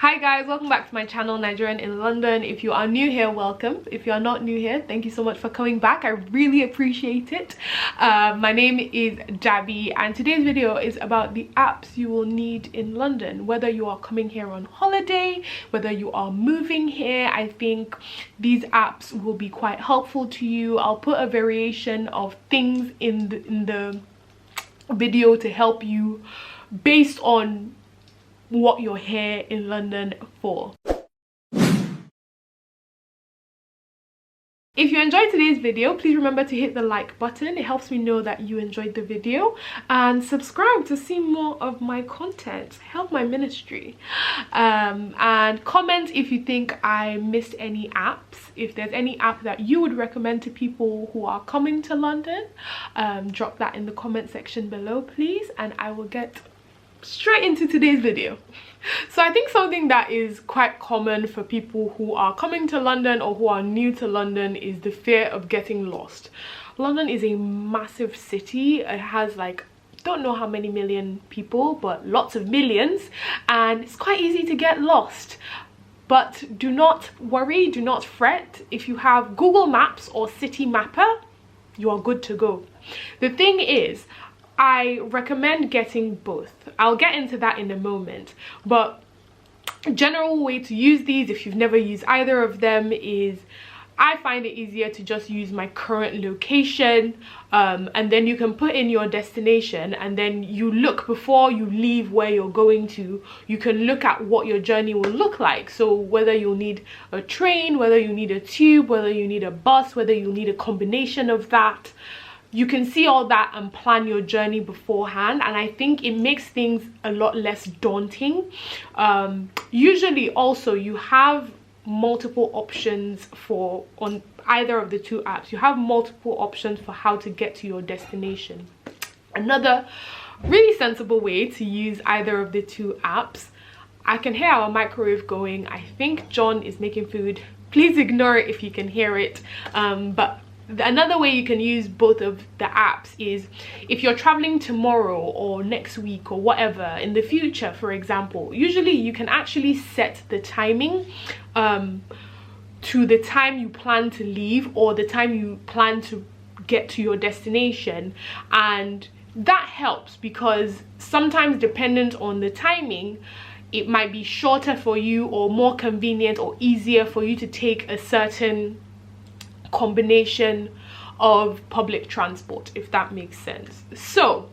Hi guys, welcome back to my channel, Nigerian in London. If you are new here, welcome. If you are not new here, thank you so much for coming back. I really appreciate it. My name is Jabby and today's video is about the apps you will need in London. Whether you are coming here on holiday, whether you are moving here, I think these apps will be quite helpful to you. I'll put a variation of things in the video to help you based on what you're here in London for. If you enjoyed today's video, please remember to hit the like button. It helps me know that you enjoyed the video, and subscribe to see more of my content. Help my ministry. And comment if you think I missed any apps. If there's any app that you would recommend to people who are coming to London, drop that in the comment section below, please, and I will get straight into today's video. So I think something that is quite common for people who are coming to London or who are new to London is the fear of getting lost. London is a massive city. It has like, don't know how many million people, but lots of millions, and it's quite easy to get lost. But do not worry, do not fret. If you have Google Maps or City Mapper, you are good to go. The thing is, I recommend getting both. I'll get into that in a moment, but a general way to use these, if you've never used either of them, is I find it easier to just use my current location, and then you can put in your destination, and then you look before you leave where you're going to. You can look at what your journey will look like. So whether you'll need a train, whether you need a tube, whether you need a bus, whether you need a combination of that, you can see all that and plan your journey beforehand, and I think it makes things a lot less daunting. Usually also you have multiple options on either of the two apps. You have multiple options for how to get to your destination. Another really sensible way to use either of the two apps, I can hear our microwave going. I think John is making food. Please ignore it if you can hear it, but another way you can use both of the apps is if you're traveling tomorrow or next week or whatever in the future, for example. Usually you can actually set the timing to the time you plan to leave or the time you plan to get to your destination, and that helps because sometimes, dependent on the timing, it might be shorter for you or more convenient or easier for you to take a certain combination of public transport, if that makes sense. So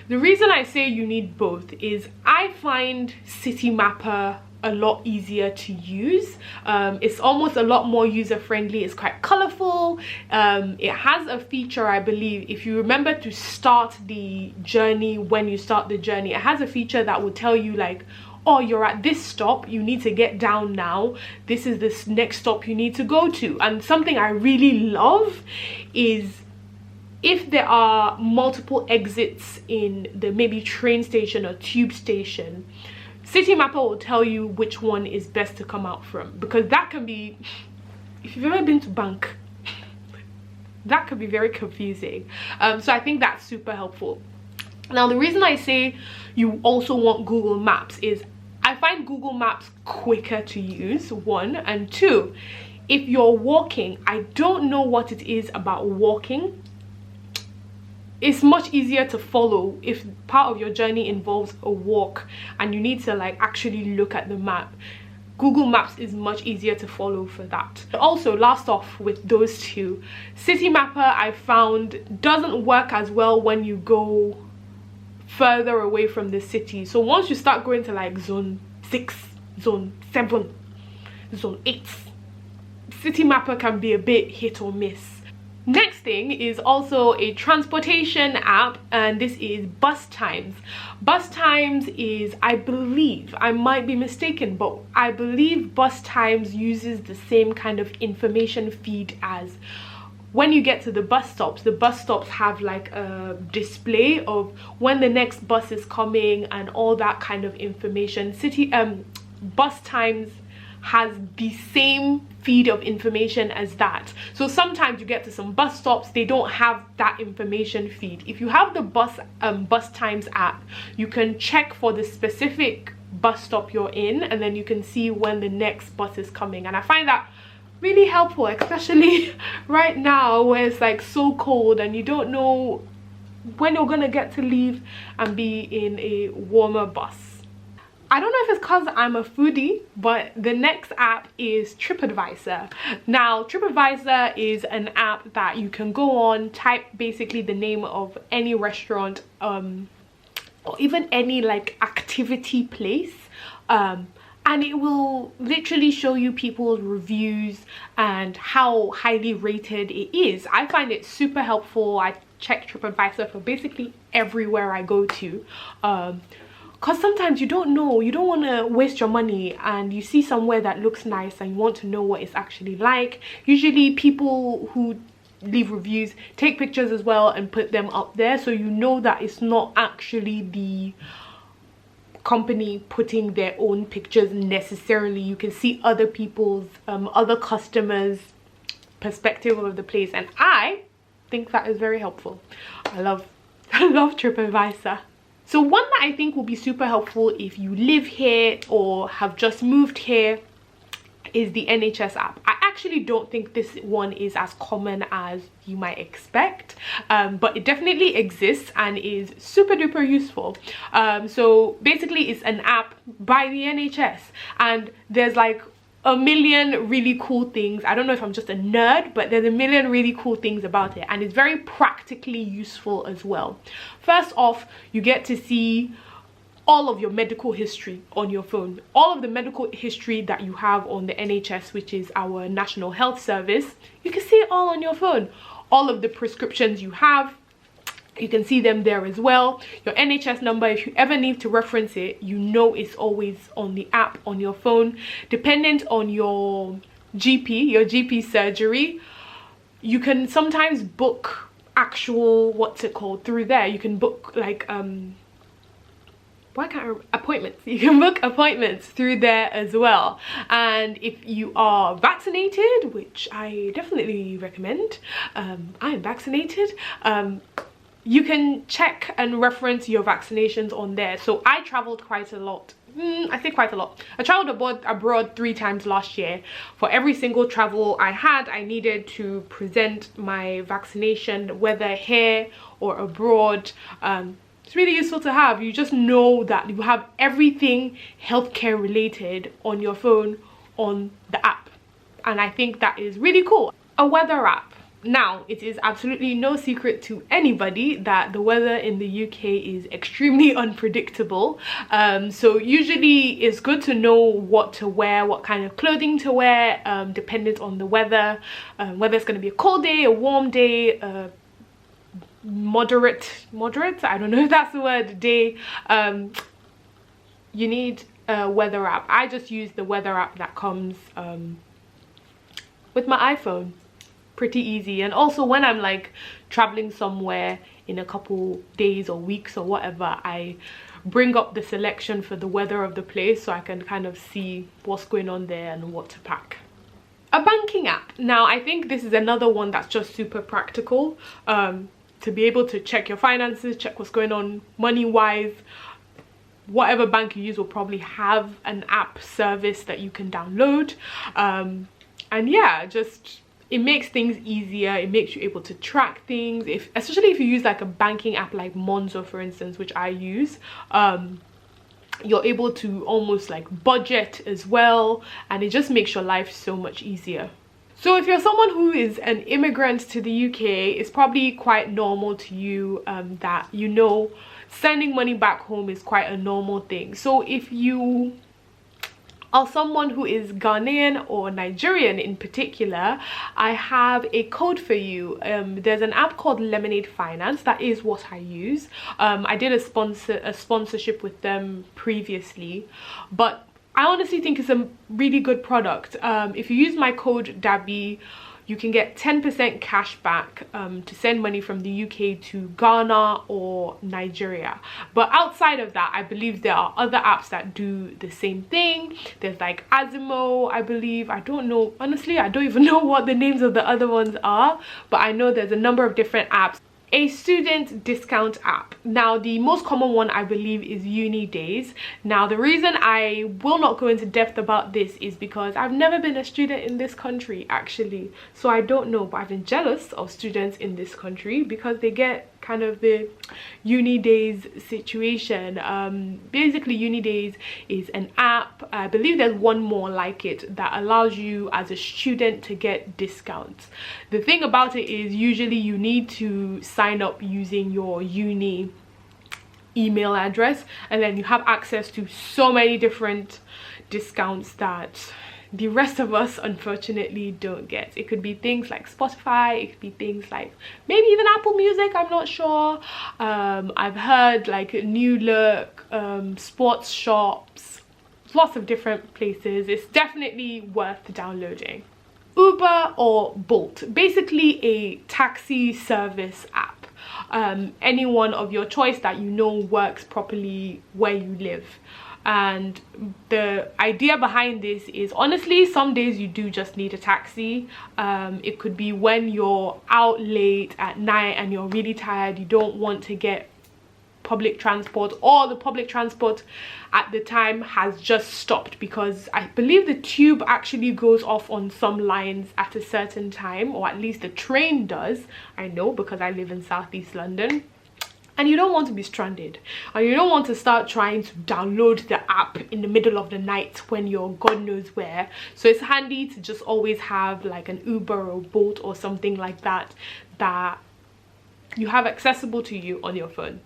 the reason I say you need both is I find City Mapper a lot easier to use. It's almost a lot more user-friendly. It's quite colorful. It has a feature, I believe, if you remember to start the journey, when you start the journey, it has a feature that will tell you like, oh, you're at this stop, you need to get down now, this is this next stop you need to go to. And something I really love is if there are multiple exits in the maybe train station or tube station, City Mapper will tell you which one is best to come out from, because that can be, if you've ever been to bank, that could be very confusing. So I think that's super helpful. Now the reason I say you also want Google Maps is I find Google Maps quicker to use, one, and two, if you're walking, I don't know what it is about walking, it's much easier to follow if part of your journey involves a walk and you need to like actually look at the map. Google Maps is much easier to follow for that. Also, last off with those two, City Mapper I found doesn't work as well when you go further away from the city. So once you start going to like zone 6, zone 7, zone 8, City Mapper can be a bit hit or miss. Next thing is also a transportation app, and this is Bus Times. Bus Times is, I believe, I might be mistaken, but I believe Bus Times uses the same kind of information feed as when you get to the bus stops have like a display of when the next bus is coming and all that kind of information. Bus Times has the same feed of information as that. So sometimes you get to some bus stops, they don't have that information feed. If you have the bus times app, you can check for the specific bus stop you're in, and then you can see when the next bus is coming. And I find that really helpful, especially right now where it's like so cold and you don't know when you're gonna get to leave and be in a warmer bus. I don't know if it's because I'm a foodie, but the next app is TripAdvisor. Now, TripAdvisor is an app that you can go on, type basically the name of any restaurant, or even any like activity place, and it will literally show you people's reviews and how highly rated it is. I find it super helpful. I check TripAdvisor for basically everywhere I go to, because sometimes you don't know, you don't want to waste your money and you see somewhere that looks nice and you want to know what it's actually like. Usually people who leave reviews take pictures as well and put them up there, so you know that it's not actually the company putting their own pictures necessarily. You can see other people's other customers' perspective of the place, and I think that is very helpful. I love TripAdvisor. So one that I think will be super helpful if you live here or have just moved here is the NHS app. I actually don't think this one is as common as you might expect, but it definitely exists and is super duper useful. So basically it's an app by the NHS, and there's like a million really cool things. I don't know if I'm just a nerd, but there's a million really cool things about it, and it's very practically useful as well. First off, you get to see all of your medical history on your phone. All of the medical history that you have on the NHS, which is our National Health Service, you can see it all on your phone. All of the prescriptions you have, you can see them there as well. Your NHS number, if you ever need to reference it, you know it's always on the app on your phone. Dependent on your GP surgery, you can sometimes book actual, what's it called, through there. You can book like appointments. You can book appointments through there as well. And if you are vaccinated, which I definitely recommend, I am vaccinated, you can check and reference your vaccinations on there. So I traveled quite a lot. I say quite a lot. I traveled abroad 3 times last year. For every single travel I had, I needed to present my vaccination, whether here or abroad. It's really useful to have. You just know that you have everything healthcare related on your phone on the app, and I think that is really cool. A weather app. Now, it is absolutely no secret to anybody that the weather in the UK is extremely unpredictable. So usually it's good to know what to wear, what kind of clothing to wear, dependent on the weather, whether it's going to be a cold day, a warm day, moderate, I don't know if that's the word, day. You need a weather app. I just use the weather app that comes with my iPhone. Pretty easy. And also when I'm like traveling somewhere in a couple days or weeks or whatever, I bring up the selection for the weather of the place so I can kind of see what's going on there and what to pack. A banking app. Now, I think this is another one that's just super practical, to be able to check your finances, check what's going on money wise. Whatever bank you use will probably have an app service that you can download, and yeah, just it makes things easier. It makes you able to track things, especially if you use like a banking app like Monzo, for instance, which I use. You're able to almost like budget as well, and it just makes your life so much easier. So if you're someone who is an immigrant to the UK, it's probably quite normal to you that, you know, sending money back home is quite a normal thing. So if you are someone who is Ghanaian or Nigerian in particular, I have a code for you. There's an app called Lemonade Finance. That is what I use. I did a sponsorship with them previously, but I honestly think it's a really good product. If you use my code DABI, you can get 10% cash back to send money from the UK to Ghana or Nigeria. But outside of that, I believe there are other apps that do the same thing. There's like Azimo, I believe. I don't know, honestly, I don't even know what the names of the other ones are, but I know there's a number of different apps. A student discount app. Now, the most common one I believe is Uni Days. Now, the reason I will not go into depth about this is because I've never been a student in this country actually, so I don't know, but I've been jealous of students in this country because they get kind of the Uni Days situation. Basically, Uni Days is an app. I believe there's one more like it that allows you as a student to get discounts. The thing about it is usually you need to sign up using your uni email address, and then you have access to so many different discounts that the rest of us unfortunately don't get. It could be things like Spotify, it could be things like maybe even Apple Music, I'm not sure. I've heard like New Look, sports shops, lots of different places. It's definitely worth downloading. Uber or Bolt, basically a taxi service app. Any one of your choice that you know works properly where you live. And the idea behind this is, honestly, some days you do just need a taxi. It could be when you're out late at night and you're really tired, you don't want to get public transport, or the public transport at the time has just stopped because I believe the tube actually goes off on some lines at a certain time, or at least the train does. I know because I live in Southeast London. And you don't want to be stranded, or you don't want to start trying to download the app in the middle of the night when you're God knows where. So it's handy to just always have like an Uber or Bolt or something like that that you have accessible to you on your phone.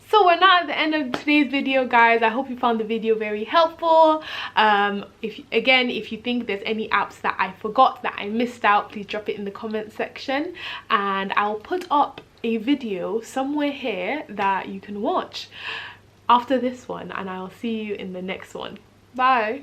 So we're now at the end of today's video, guys. I hope you found the video very helpful. If you think there's any apps that I forgot, that I missed out, please drop it in the comment section, and I'll put up a video somewhere here that you can watch after this one, and I'll see you in the next one. Bye.